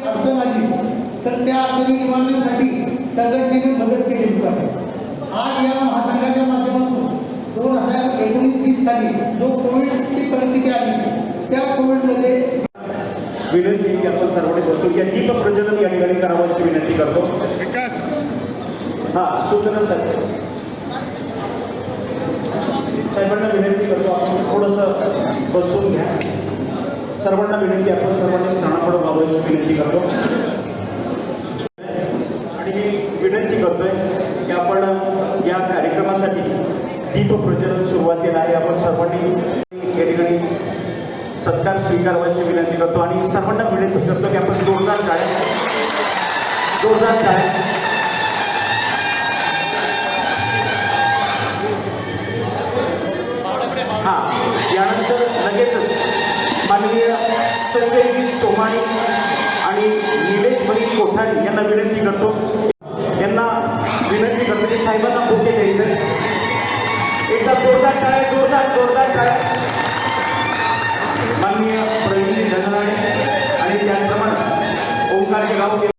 अडचण आली तर त्या अडचणी निवारण्यासाठी संघटनेने मदत केली आहे. आज या महासंघाच्या माध्यमातून 2019-20 साली जो कोविडची परिस्थिती आली त्या कोविडमध्ये विनंती की आपण सर्वांनी बसून या दीप प्रज्वलन या ठिकाणी करावं अशी विनंती करतो. विकास सूचना साहेबांना विनंती करतो आपण थोडंसं बसून घ्या. सर्वांना विनंती आपण सर्वांनी स्थानापन्न व्हावं अशी विनंती करतो आणि विनंती करतोय की आपण या कार्यक्रमासाठी दीप प्रज्वलन सुरुवातीला आहे. आपण सर्वांनी या ठिकाणी सत्कार स्वीकारावाची विनंती करतो आणि सर्वांना विनंती करतो की आपण जोरदार टाळ्या. यानंतर लगेचच माननीय संजयजी सोमाणी आणि निलेशभाई कोठारी यांना विनंती करतो की साहेबांना बोके द्यायचं. एकदा जोरदार टाळ्या.